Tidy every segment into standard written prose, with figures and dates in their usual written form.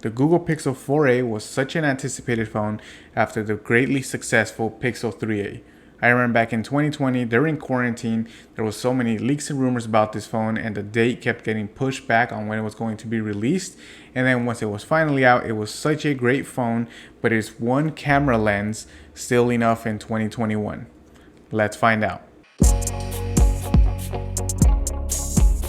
The Google Pixel 4a was such an anticipated phone after the greatly successful Pixel 3a. I remember back in 2020 during quarantine, there was so many leaks and rumors about this phone and the date kept getting pushed back on when it was going to be released. And then once it was finally out, it was such a great phone, but is one camera lens still enough in 2021? Let's find out.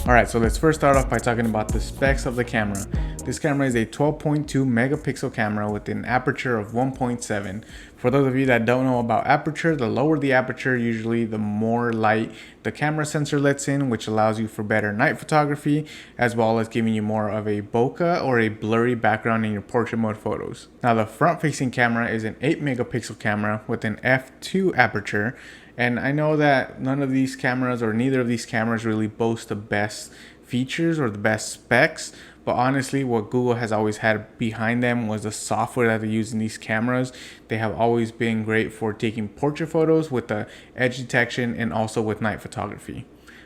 Alright, so let's first start off by talking about the specs of the camera. This camera is a 12.2 megapixel camera with an aperture of 1.7. For those of you that don't know about aperture, the lower the aperture, usually the more light the camera sensor lets in, which allows you for better night photography, as well as giving you more of a bokeh or a blurry background in your portrait mode photos. Now the front facing camera is an 8 megapixel camera with an f2 aperture. And I know that none of these cameras or neither of these cameras really boast the best features or the best specs, but honestly what Google has always had behind them was the software that they use in these cameras. They have always been great for taking portrait photos with the edge detection and also with night photography.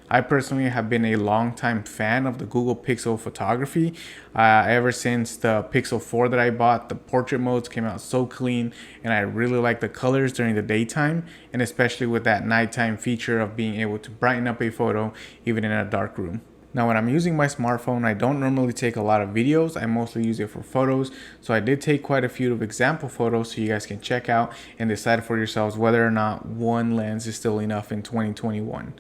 I personally have been a long-time fan of the Google Pixel photography. Ever since the Pixel 4 that I bought, the portrait modes came out so clean and I really like the colors during the daytime, and especially with that nighttime feature of being able to brighten up a photo even in a dark room. Now when I'm using my smartphone, I don't normally take a lot of videos. I mostly use it for photos. So I did take quite a few of example photos so you guys can check out and decide for yourselves whether or not one lens is still enough in 2021.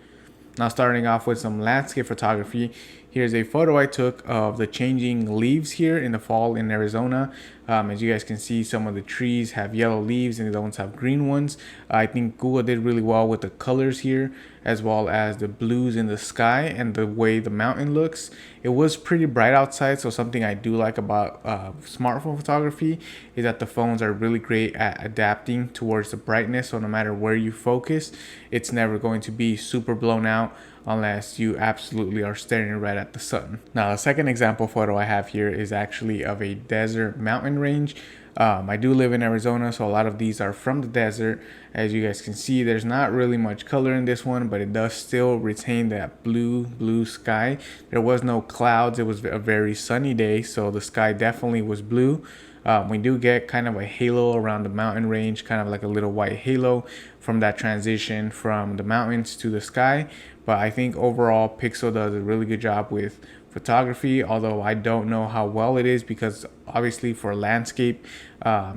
Now starting off with some landscape photography, here's a photo I took of the changing leaves here in the fall in Arizona. As you guys can see, some of the trees have yellow leaves and the other ones have green ones. I think Google did really well with the colors here, as well as the blues in the sky and the way the mountain looks. It was pretty bright outside, so something I do like about smartphone photography is that the phones are really great at adapting towards the brightness. So no matter where you focus, it's never going to be super blown out unless you absolutely are staring right at the sun. Now the second example photo I have here is actually of a desert mountain range. I do live in Arizona, so a lot of these are from the desert. As you guys can see, there's not really much color in this one, but it does still retain that blue sky. There was no clouds. It was a very sunny day, so the sky definitely was blue. We do get kind of a halo around the mountain range, kind of like a little white halo from that transition from the mountains to the sky. But I think overall Pixel does a really good job with photography, although I don't know how well it is, because obviously for landscape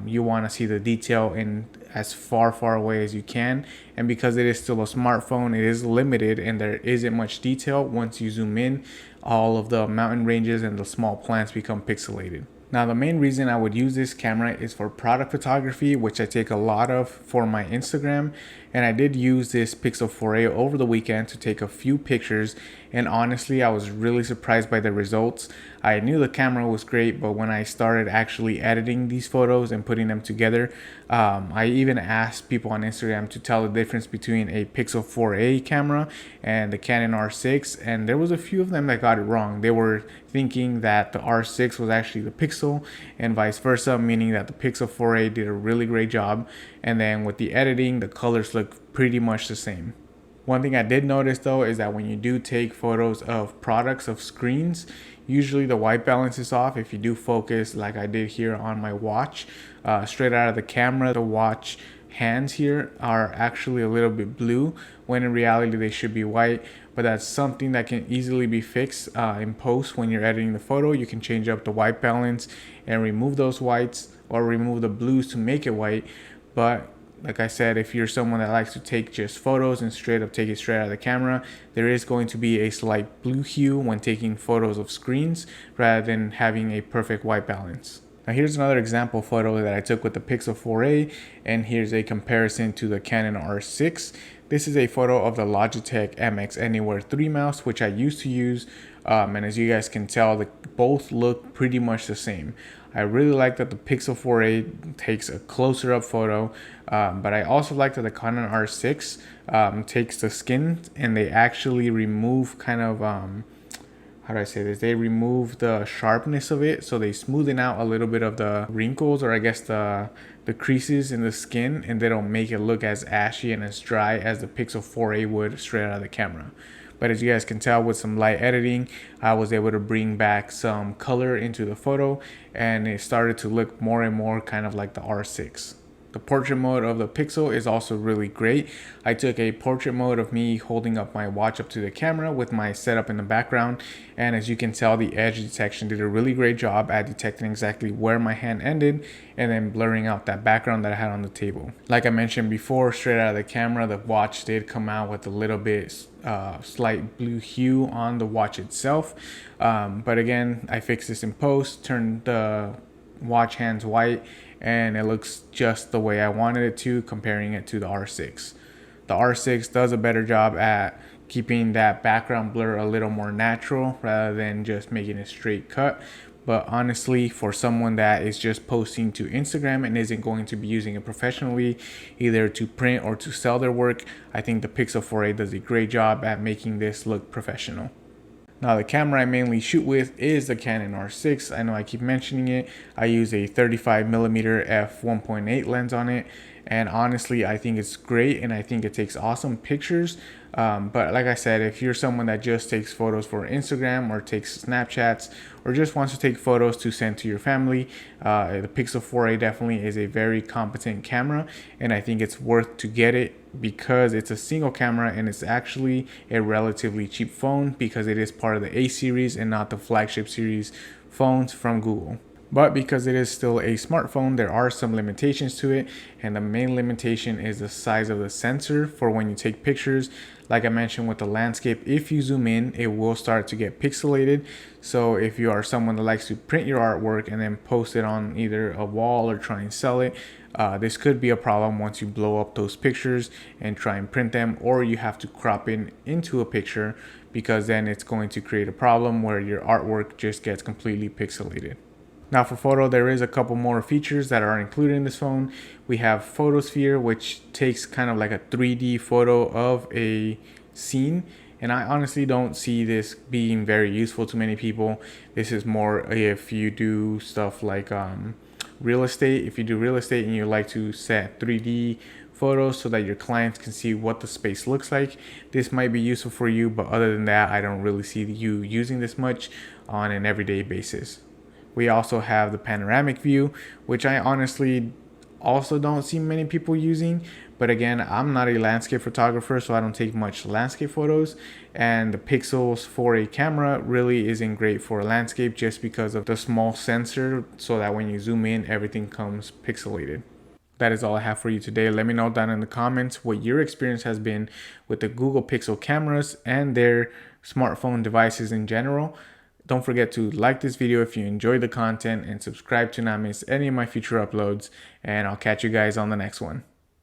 you want to see the detail in as far away as you can, and because it is still a smartphone, it is limited and there isn't much detail. Once you zoom in, all of the mountain ranges and the small plants become pixelated. Now the main reason I would use this camera is for product photography, which I take a lot of for my Instagram, and I did use this Pixel 4a over the weekend to take a few pictures, and honestly I was really surprised by the results. I knew the camera was great, but when I started actually editing these photos and putting them together, I even asked people on Instagram to tell the difference between a Pixel 4a camera and the Canon R6, and there was a few of them that got it wrong. They were thinking that the R6 was actually the Pixel and vice versa, meaning that the Pixel 4a did a really great job, and then with the editing the colors look pretty much the same. One thing I did notice though is that when you do take photos of products, of screens, usually the white balance is off. If you do focus like I did here on my watch, straight out of the camera, the watch hands here are actually a little bit blue when in reality they should be white. But that's something that can easily be fixed in post. When you're editing the photo, you can change up the white balance and remove those whites or remove the blues to make it white. But like I said, if you're someone that likes to take just photos and take it straight out of the camera, there is going to be a slight blue hue when taking photos of screens rather than having a perfect white balance. Now here's another example photo that I took with the Pixel 4a, and here's a comparison to the Canon R6. This is a photo of the Logitech MX Anywhere 3 mouse, which I used to use, and as you guys can tell, both look pretty much the same. I really like that the Pixel 4a takes a closer up photo, but I also like that the Canon R6 takes the skin and they actually remove kind of, how do I say this? They remove the sharpness of it, so they smoothen out a little bit of the wrinkles, or I guess the creases in the skin, and they don't make it look as ashy and as dry as the Pixel 4a would straight out of the camera. But as you guys can tell, with some light editing, I was able to bring back some color into the photo, and it started to look more and more kind of like the R6. The portrait mode of the Pixel is also really great. I took a portrait mode of me holding up my watch up to the camera with my setup in the background, and as you can tell, the edge detection did a really great job at detecting exactly where my hand ended and then blurring out that background that I had on the table. Like I mentioned before, straight out of the camera, the watch did come out with a little bit slight blue hue on the watch itself, but again, I fixed this in post, turned the watch hands white, and it looks just the way I wanted it to, comparing it to the R6. The R6 does a better job at keeping that background blur a little more natural rather than just making a straight cut. But honestly, for someone that is just posting to Instagram and isn't going to be using it professionally, either to print or to sell their work, I think the Pixel 4a does a great job at making this look professional. Now, the camera I mainly shoot with is the Canon R6. I know I keep mentioning it. I use a 35mm f1.8 lens on it, and honestly, I think it's great and I think it takes awesome pictures. But like I said, if you're someone that just takes photos for Instagram or takes Snapchats or just wants to take photos to send to your family, the Pixel 4a definitely is a very competent camera, and I think it's worth to get it because it's a single camera and it's actually a relatively cheap phone because it is part of the A series and not the flagship series phones from Google. But because it is still a smartphone, there are some limitations to it, and the main limitation is the size of the sensor for when you take pictures. Like I mentioned with the landscape, if you zoom in, it will start to get pixelated. So if you are someone that likes to print your artwork and then post it on either a wall or try and sell it, this could be a problem once you blow up those pictures and try and print them, or you have to crop in into a picture, because then it's going to create a problem where your artwork just gets completely pixelated. Now for photo, there is a couple more features that are included in this phone. We have Photosphere, which takes kind of like a 3D photo of a scene. And I honestly don't see this being very useful to many people. This is more if you do stuff like real estate. If you do real estate and you like to set 3D photos so that your clients can see what the space looks like, this might be useful for you. But other than that, I don't really see you using this much on an everyday basis. We also have the panoramic view, which I honestly also don't see many people using. But again, I'm not a landscape photographer, so I don't take much landscape photos. And the Pixel's 4a camera really isn't great for landscape just because of the small sensor, so that when you zoom in, everything comes pixelated. That is all I have for you today. Let me know down in the comments what your experience has been with the Google Pixel cameras and their smartphone devices in general. Don't forget to like this video if you enjoyed the content and subscribe to not miss any of my future uploads, and I'll catch you guys on the next one.